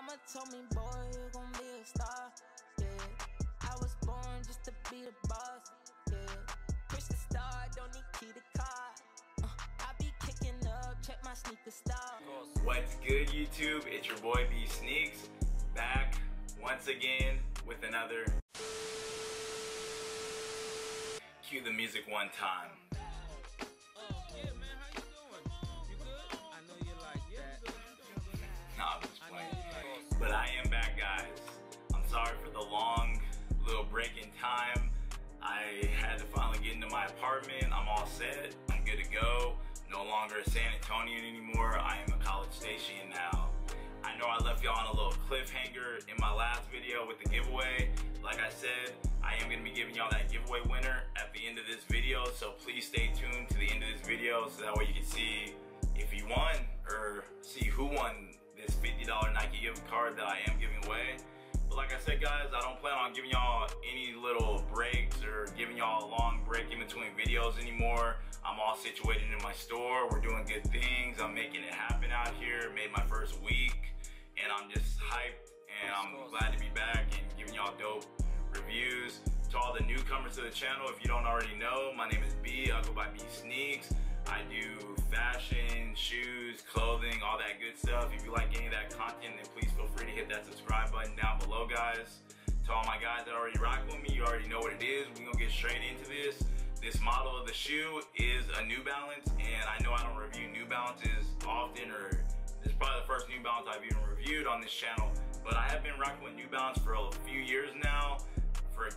Mama told me, boy, you're gonna be a star, yeah. I was born just to be the boss, yeah. Push the star, don't need key to car. I be kicking up, check my sneaker style. What's good, YouTube? It's your boy B Sneaks, back once again with another. Cue the music one time. Yeah, man, how you doing? You good? I know you like that. Nah, I'm just playing. But I am back, guys. I'm sorry for the long little break in time. I had to finally get into my apartment. I'm all set. I'm good to go. No longer a San Antonian anymore. I am a College Station now. I know I left y'all on a little cliffhanger in my last video with the giveaway. Like I said, I am going to be giving y'all that giveaway winner at the end of this video. So please stay tuned to the end of this video so that way you can see if you won or see who won this $50 Nike gift card that I am giving away. But like I said, guys, I don't plan on giving y'all any little breaks or giving y'all a long break in between videos anymore. I'm all situated in my store. We're doing good things. I'm making it happen out here. Made my first week and I'm just hyped and I'm glad to be back and giving y'all dope reviews. To all the newcomers to the channel, if you don't already know, my name is B. I go by B Sneaks. I do fashion, shoes, clothing, all that good stuff. If you like any of that content, then please feel free to hit that subscribe button down below, guys. To all my guys that already rock with me, you already know what it is. We're gonna get straight into this. This model of the shoe is a New Balance, and I know I don't review New Balances often, or this is probably the first New Balance I've even reviewed on this channel, but I have been rocking with New Balance for a few years now, for a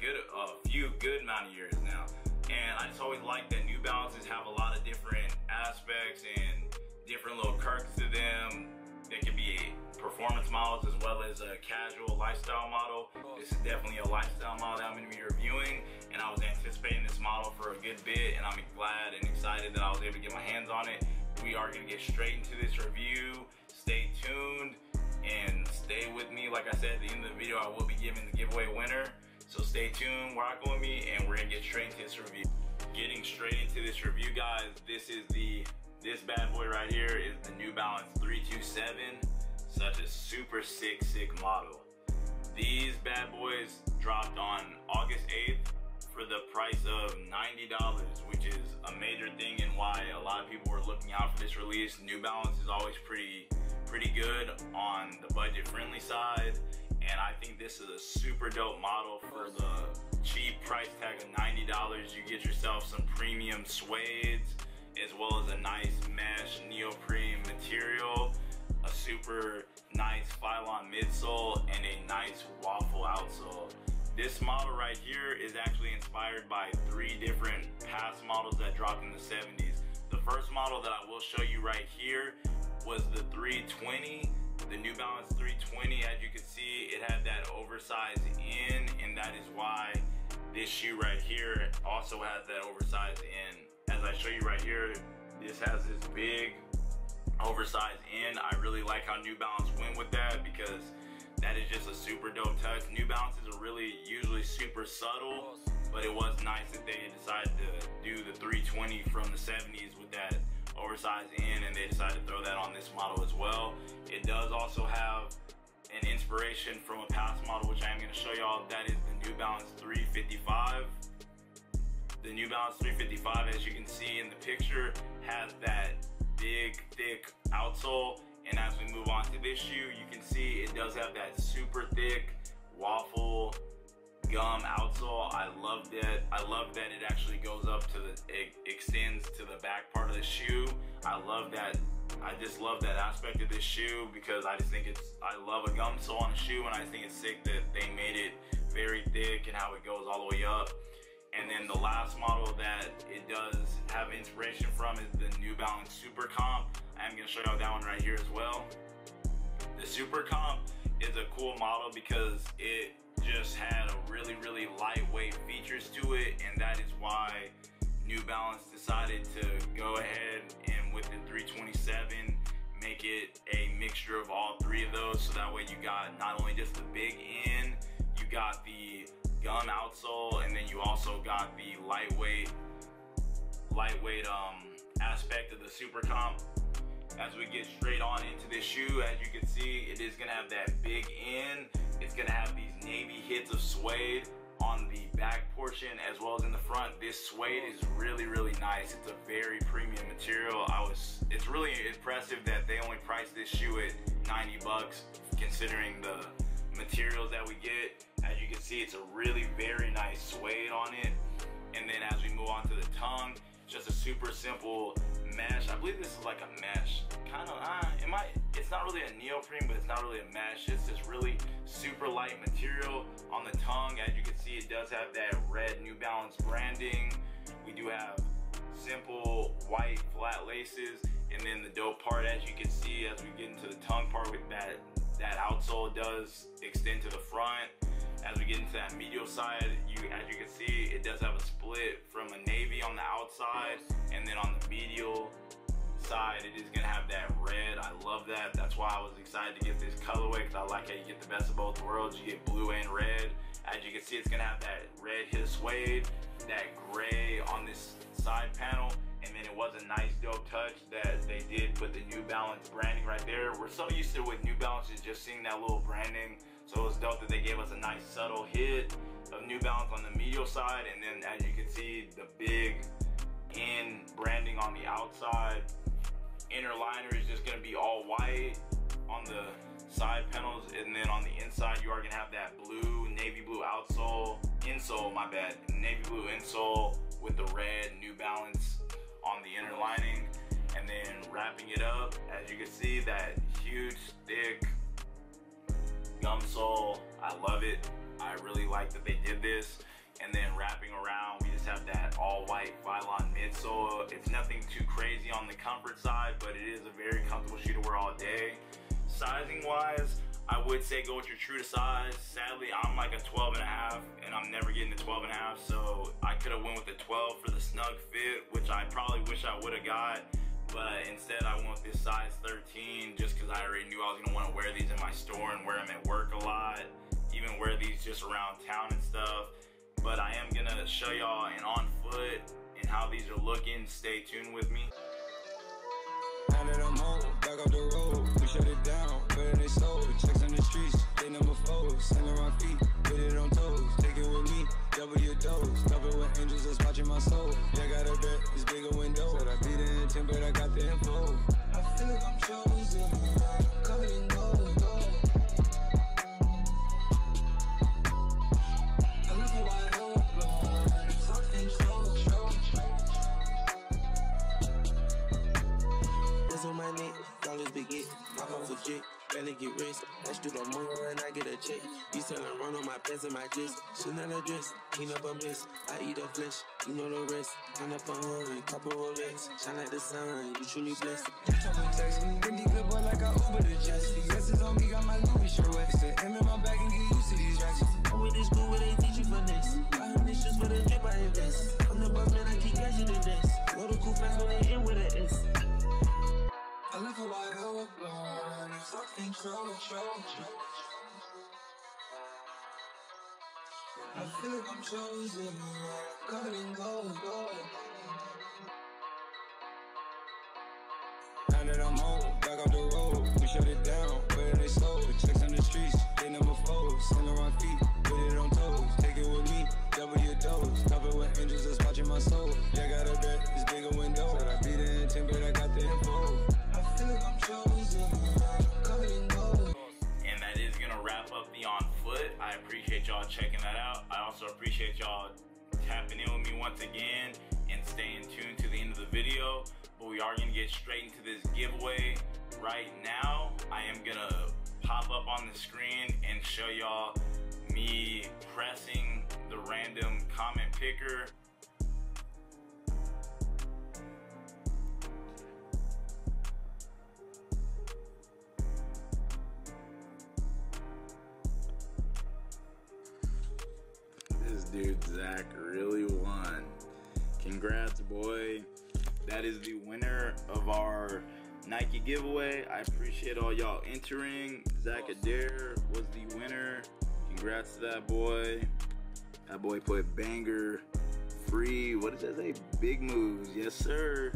few good amount of years now. And I just always like that New Balances have a lot of different aspects and different little quirks to them. They can be performance models as well as a casual lifestyle model. This is definitely a lifestyle model that I'm going to be reviewing, and I was anticipating this model for a good bit, and I'm glad and excited that I was able to get my hands on it. We are going to get straight into this review. Stay tuned and stay with me. Like I said, at the end of the video, I will be giving the giveaway winner. So stay tuned, rock with me, and we're gonna get straight into this review. Getting straight into this review, guys, this bad boy right here is the New Balance 327. Such a super sick model. These bad boys dropped on August 8th for the price of $90, which is a major thing and why a lot of people were looking out for this release. New Balance is always pretty good on the budget friendly side. And I think this is a super dope model for the cheap price tag of $90. You get yourself some premium suedes, as well as a nice mesh neoprene material, a super nice Phylon midsole, and a nice waffle outsole. This model right here is actually inspired by 3 different past models that dropped in the 70s. The first model that I will show you right here was the 320. The New Balance 320, as you can see, it had that oversized in, and that is why this shoe right here also has that oversized in. As I show you right here, this has this big oversized in. I really like how New Balance went with that because that is just a super dope touch. New Balances are really usually super subtle, but it was nice that they decided to do the 320 from the 70s with that oversized in, and they decided to throw that on this model as well. It does also have an inspiration from a past model, which I am going to show y'all. That is the New Balance 355. The New Balance 355, as you can see in the picture, has that big thick outsole, and as we move on to this shoe, you can see it does have that super thick waffle gum outsole. I love that. I love that it actually goes up to it extends to the back part of the shoe. I love that. I just love that aspect of this shoe because I just think I love a gum sole on a shoe, and I think it's sick that they made it very thick and how it goes all the way up. And then the last model that it does have inspiration from is the New Balance Super Comp. I'm going to show y'all that one right here as well. The Super Comp is a cool model because it just had a really lightweight features to it, and that is why New Balance decided to go ahead and with the 327 make it a mixture of all 3 of those, so that way you got not only just the big in, you got the gum outsole, and then you also got the lightweight aspect of the Super Comp. as we get straight on into this shoe, as you can see, it is gonna have that big in. It's gonna have these navy hits of suede on the back portion as well as in the front. This suede is really, really nice. It's a very premium material. It's really impressive that they only priced this shoe at 90 bucks considering the materials that we get. As you can see, it's a really very nice suede on it. And then as we move on to the tongue, just a super simple mesh. I believe this is like a mesh. Kind of, it's not really a neoprene, but it's not really a mesh. It's this really super light material on the tongue. As you can see, it does have that red New Balance branding. We do have simple white flat laces. And then the dope part, as you can see, as we get into the tongue part with that outsole does extend to the front. As we get into that medial side, as you can see, it does have a split from a navy on the outside, and then on the medial side, it is gonna have that red. I love that. That's why I was excited to get this colorway, because I like how you get the best of both worlds. You get blue and red. As you can see, it's gonna have that red hit of suede, that gray on this side panel, and then it was a nice dope touch that they did put the New Balance branding right there. We're so used to with New Balance is just seeing that little branding. So it was dope that they gave us a nice subtle hit of New Balance on the medial side, and then as you can see, the big in branding on the outside. Inner liner is just gonna be all white on the side panels, and then on the inside you are gonna have that blue, navy blue insole, my bad, navy blue insole with the red New Balance on the inner lining. And then wrapping it up, as you can see, that huge thick gum sole. I love it. I really like that they did this. And then wrapping around, we just have that all white Phylon midsole. It's nothing too crazy on the comfort side, but it is a very comfortable shoe to wear all day. Sizing wise, I would say go with your true to size. Sadly, I'm like a 12.5, and I'm never getting the 12.5, so I could have went with the 12 for the snug fit, which I probably wish I would have got. But instead I went with this size 13 just because I already knew I was going to want to wear these in my store and wear them at work a lot, even wear these just around town and stuff. But I am going to show y'all an on foot and how these are looking. Stay tuned with me. Now that I'm home, back off the road, we shut it down, but they sold. Checks on the streets, they number 4, sandal on feet, put it on toes, take it with me, double your dose, cover with angels that's watching my soul. Yeah, got a bed, it's bigger window, said I beat the intent, but I got the info. I feel like I'm chosen, covered in gold. I look at my own, something slow. On my neck, dollars big it, pop off a jet, barely get rest. Let's do the moon and I get a check. You selling run on my pants and my chest. Chanel dress, clean up a mess. I eat a flesh, you know the rest. Turn up a horn, couple Rolex, shine like the sun, you truly blessed. Talking text me, Wendy good boy like I Uber to Jesse. Glasses on me, got my Louis shirt wet. Said M in my bag and get used to these ratchets. I'm with this school where they teach you finesse. Buy them issues for the drip I invest. I'm the boss man, I keep catching the desk. Go to cool fast when they in with an S. I live a wide open, something control. I feel like I'm chosen, covered in gold. Now that I'm home, back off the road, we shut it down, but they sold. Checks on the streets, they number 4, sandal on feet, put it on toes, take it with me, double your dose, cover with angels that's watching my soul. Yeah, got a bed, it's bigger window, said I beat the intent, but I got the info. And that is gonna wrap up the on foot. I appreciate y'all checking that out. I also appreciate y'all tapping in with me once again and staying tuned to the end of the video. But we are gonna get straight into this giveaway right now. I am gonna pop up on the screen and show y'all me pressing the random comment picker. Dude, Zach really won. Congrats, boy. That is the winner of our Nike giveaway. I appreciate all y'all entering. Zach Adair was the winner. Congrats to that boy. That boy put banger free. What does that say? Big moves. Yes, sir.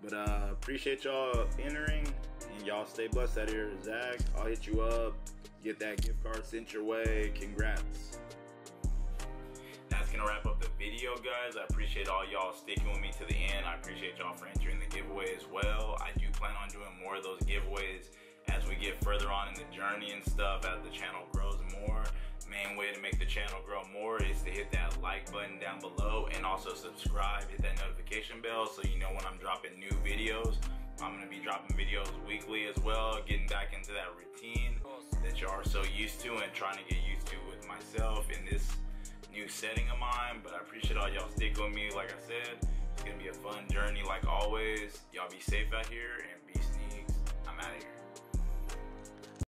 But appreciate y'all entering, and y'all stay blessed out here. Zach, I'll hit you up, get that gift card sent your way. Congrats. That's gonna wrap up the video, guys. I appreciate all y'all sticking with me to the end. I appreciate y'all for entering the giveaway as well. I do plan on doing more of those giveaways as we get further on in the journey and stuff, as the channel grows more. Main way to make the channel grow more is to hit that like button down below, and also subscribe, hit that notification bell so you know when I'm dropping new videos. I'm gonna be dropping videos weekly as well, getting back into that routine that you are so used to and trying to get used to with myself in this new setting of mine. But I appreciate all y'all sticking with me. Like I said, it's gonna be a fun journey like always. Y'all be safe out here, and be sneaks. I'm out of here.